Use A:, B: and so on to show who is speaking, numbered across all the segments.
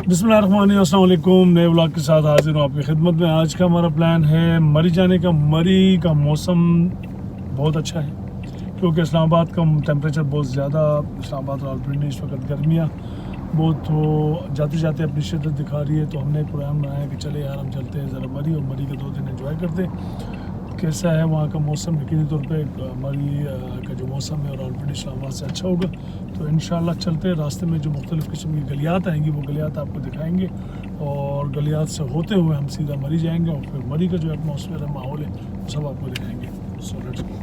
A: बिस्मिल्लाहिर्रहमानिर्रहीम, अस्सलाम वालेकुम। नए व्लॉग के साथ हाजिर हूँ आपकी खिदमत में। आज का हमारा प्लान है मरी जाने का। मरी का मौसम बहुत अच्छा है क्योंकि इस्लामाबाद का टेम्परेचर बहुत ज़्यादा, इस्लामाबाद और रावलपिंडी इस वक्त गर्मियाँ बहुत तो जाते जाते अपनी शिद्दत दिखा रही है। तो हमने एक प्रोग्राम बनाया कि चले यार हम चलते हैं ज़रा मरी, और मरी के 2 दिन एंजॉय करते हैं। कैसा है वहाँ का मौसम, यकीनी तौर पे मरी का जो मौसम है और रावलपिंडी इस्लामाबाद से अच्छा होगा। तो इंशाल्लाह चलते हैं। रास्ते में जो मुख्तलिफ़ किस्म की गलियात आएंगी वो गलियात आपको दिखाएंगे, और गलियात से होते हुए हम सीधा मरी जाएंगे, और फिर मरी का जो एटमॉस्फेयर है, माहौल है, वो सब आपको दिखाएंगे। So let's go.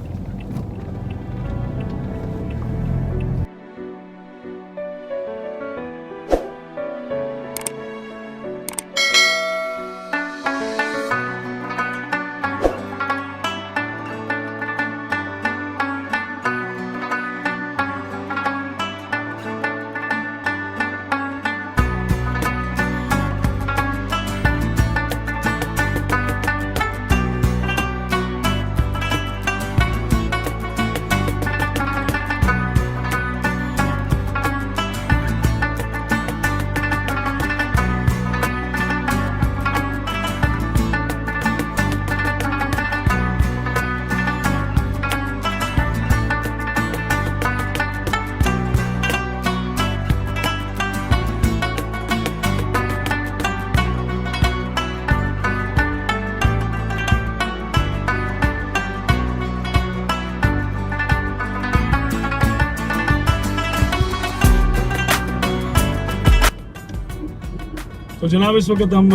A: तो जनाब इस वक्त हम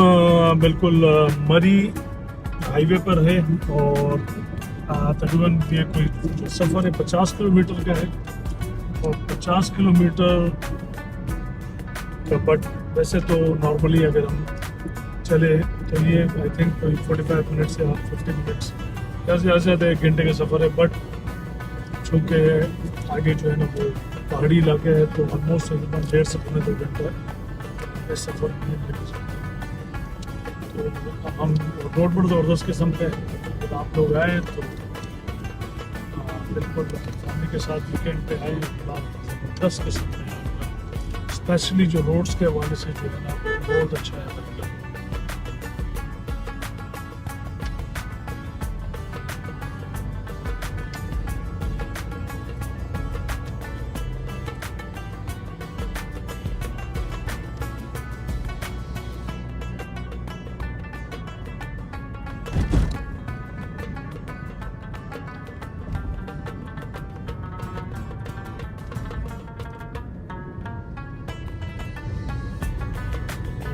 A: बिल्कुल मरी हाईवे पर है, और तकरीबन ये कोई सफ़र है 50 किलोमीटर का है, और 50 किलोमीटर का, बट वैसे तो नॉर्मली अगर हम चले तो ये आई थिंक कोई 45 मिनट्स या 50 मिनट्स, ज़्यादा से ज़्यादा 1 घंटे का सफ़र है। बट चूँकि आगे जो है ना वो पहाड़ी इलाके है, तो ऑलमोस्ट तकरीबन 1.5 से 2 घंटा इस सफ़र में। तो हम रोड पर ज़बरदस्त किस्म के, जब आप लोग आए तो बिल्कुल फैमिली के साथ वीकेंड पे आए, ज़बरदस्त किस्म के, स्पेशली जो रोड्स के हवाले से जो है ना बहुत अच्छा है।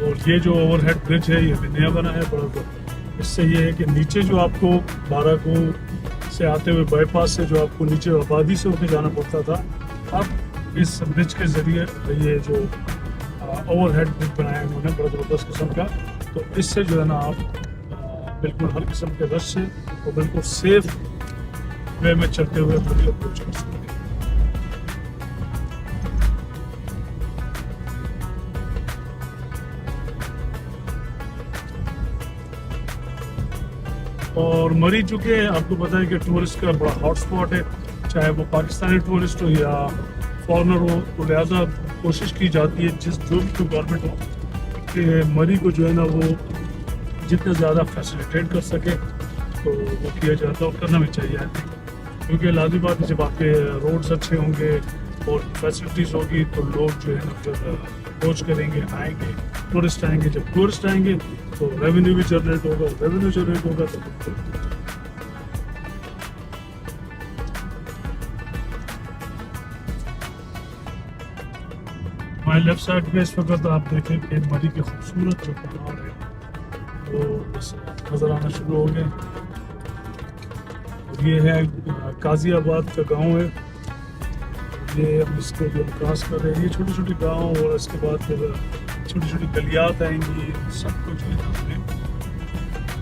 A: और ये जो ओवरहेड ब्रिज है ये भी नया बना है बड़ा। इससे ये है कि नीचे जो आपको बाराको से आते हुए बाईपास से जो आपको नीचे आबादी से होकर जाना पड़ता था, अब इस ब्रिज के ज़रिए ये जो ओवरहेड ब्रिज बनाया उन्होंने बड़ा ज़बरदस्त किस्म का, तो इससे जो है ना आप बिल्कुल हर किस्म के रश से और बिल्कुल सेफ वे में चलते हुए मरी अप्रोच कर सकते हैं। और मरी चूँकि आपको पता है कि टूरिस्ट का बड़ा हॉट स्पॉट है, चाहे वो पाकिस्तानी टूरिस्ट हो या फॉरेनर हो, तो लिहाजा कोशिश की जाती है जो भी गवर्नमेंट हो कि मरी को जो है ना वो जितना ज़्यादा फैसिलिटेट कर सके तो वो किया जाता है, और करना भी चाहिए आई थिंक। क्योंकि लाज़मी बात है, जब आपके रोड्स अच्छे होंगे और फैसिलिटीज़ होगी तो लोग जो है ना फिर खोज करेंगे, आएंगे, टूरिस्ट आएंगे। जब टूरिस्ट आएंगे तो रेवेन्यू भी जनरेट होगा, रेवेन्यू जनरेट होगा तो हमारे लेफ्ट साइड पे इस वक्त आप देखें कि मरी के खूबसूरत जो पहाड़ है वो नज़र आना शुरू हो गए। ये है गाज़ियाबाद का गांव है, ये हम इसको जो क्रॉस कर रहे हैं, ये छोटे छोटे गांव, और इसके बाद फिर छोटी छोटी गलियात आएंगी, सब कुछ हमें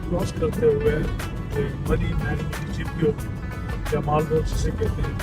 A: क्रॉस करते हुए मरी जीपीओ या माल रोड जिसे कहते हैं।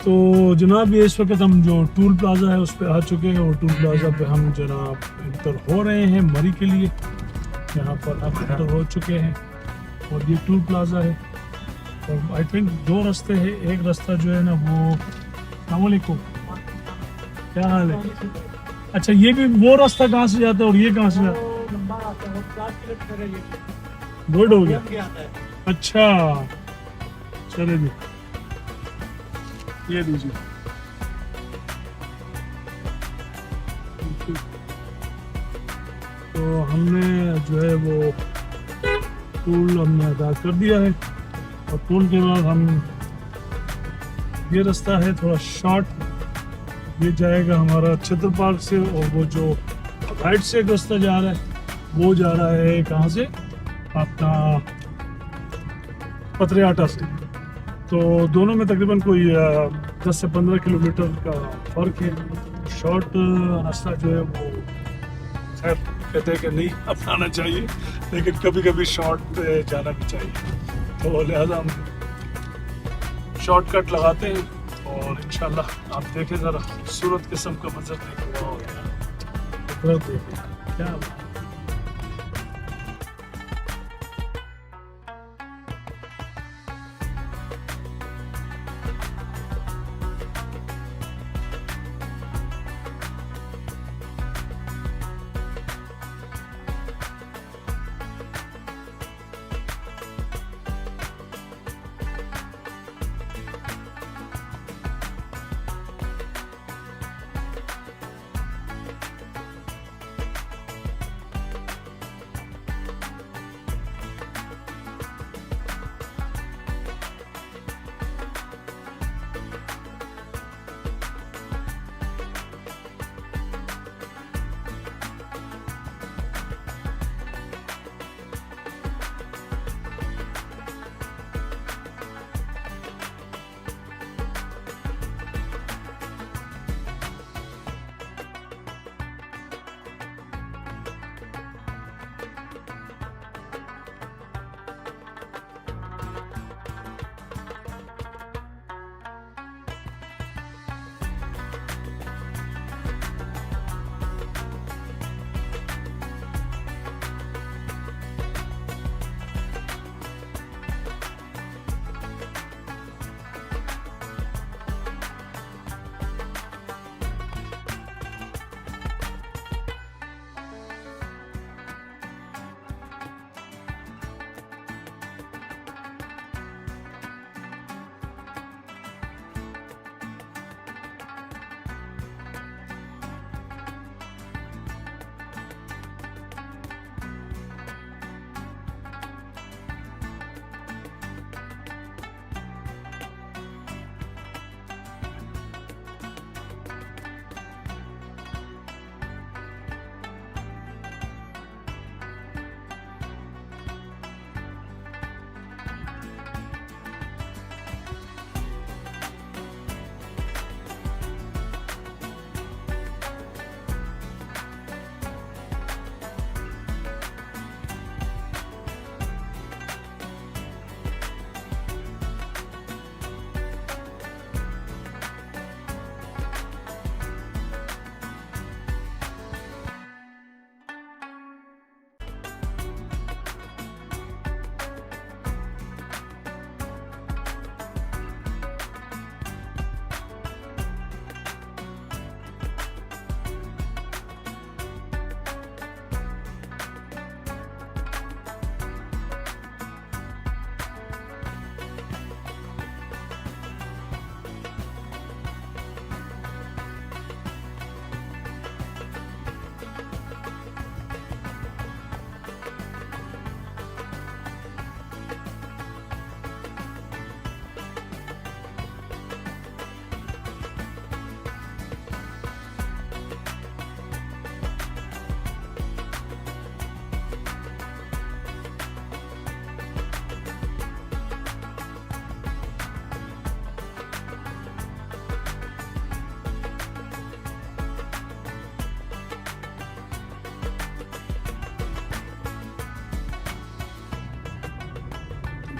A: तो जनाब ये इस वक्त हम जो टूल प्लाज़ा है उस पर आ चुके हैं और टूल प्लाज़ा पे हम जनाब इंटर हो रहे हैं मरी के लिए। यहाँ पर हम इंटर हो चुके हैं और ये टूल प्लाज़ा है और आई थिंक दो रास्ते हैं। एक रास्ता जो है ना वो, अस्सलाम वालेकुम, क्या हाल है? अच्छा ये भी वो रास्ता कहाँ से जाता है और ये कहाँ से जाता है? गुड हो गया। अच्छा चले जी, ये लीजिए। तो हमने जो है वो टूल हमने अदा कर दिया है और टूल के बाद हम, ये रास्ता है थोड़ा शॉर्ट, ये जाएगा हमारा छत्र पार्क से और वो जो राइट से एक रास्ता जा रहा है वो जा रहा है कहाँ से, अपना पतरियाटा से। तो दोनों में तकरीबन कोई 10 से 15 किलोमीटर का फ़र्क है। शॉर्ट रास्ता जो है वो खैर कहते हैं कि नहीं अपनाना चाहिए, लेकिन कभी कभी शॉर्ट जाना भी चाहिए। तो लिहाजा हम शॉर्टकट लगाते हैं और इंशाल्लाह आप देखें ज़रा सूरत किस्म का मंजर देखें क्या बात।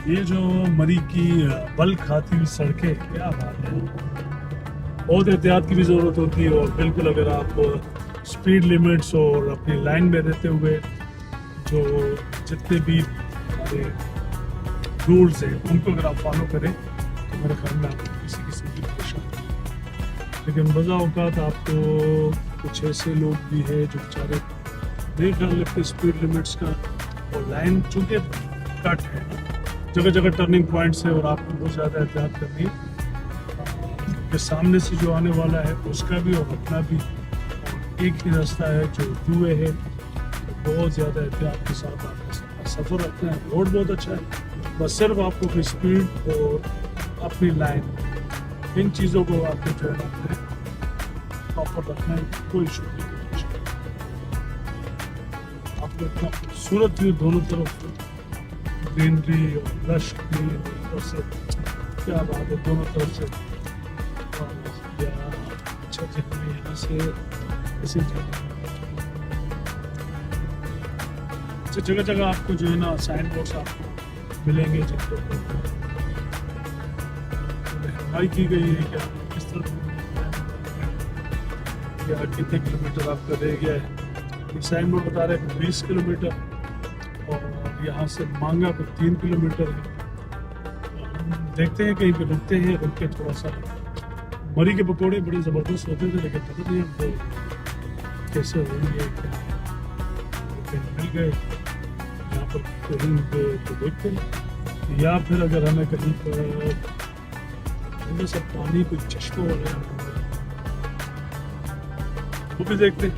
A: ये जो मरी की बल खाती हुई सड़कें, क्या बात है। बहुत एहतियात की भी ज़रूरत होती है। और बिल्कुल अगर आप स्पीड लिमिट्स और अपनी लाइन में रहते हुए जो जितने भी हमारे रूल्स हैं उनको अगर आप फॉलो करें तो मेरे ख्याल में आपको किसी किस्म की परेशानी नहीं। लेकिन बज़ा औक़ात आपको कुछ ऐसे लोग भी हैं जो बेचारे नहीं ख्याल रखते स्पीड लिमिट्स का, और लाइन चूँकि कट है, जगह जगह टर्निंग पॉइंट्स है और आपको बहुत ज़्यादा एहतियात करनी है कि सामने से जो आने वाला है उसका भी और अपना भी। और एक ही रास्ता है जो हुए है, तो बहुत ज़्यादा एहतियात के साथ आपका सफ़र रखना है। रोड बहुत अच्छा है, बस सिर्फ आपको अपनी स्पीड और अपनी लाइन, इन चीज़ों को आपको जो है प्रॉपर रखना है, कोई इशू नहीं। आपको इतना खूबसूरत व्यू दोनों तरफ ग्रीनरी और लश ग्रीन, ऊपर से क्या बात है दोनों तरफ से। अच्छा जी, हमें यहाँ से इसी जगह जगह आपको जो है ना साइन बोर्ड्स आपको मिलेंगे जिनको हाई की गई है क्या किस तरह या कितने किलोमीटर आपका रह गया है। ये साइन बोर्ड बता रहे हैं 20 किलोमीटर, और यहाँ से मांगा को 3 किलोमीटर है। देखते हैं कहीं पे रुकते हैं, रुक के थोड़ा सा। मरी के पकौड़े बड़े ज़बरदस्त होते थे, लेकिन पता नहीं हमको कैसे होंगे, क्या मिल गए यहाँ पर कहीं पे तो देखते हैं, या फिर अगर हमें कहीं पर सब पानी कोई चश्मा वगैरह वो भी देखते हैं।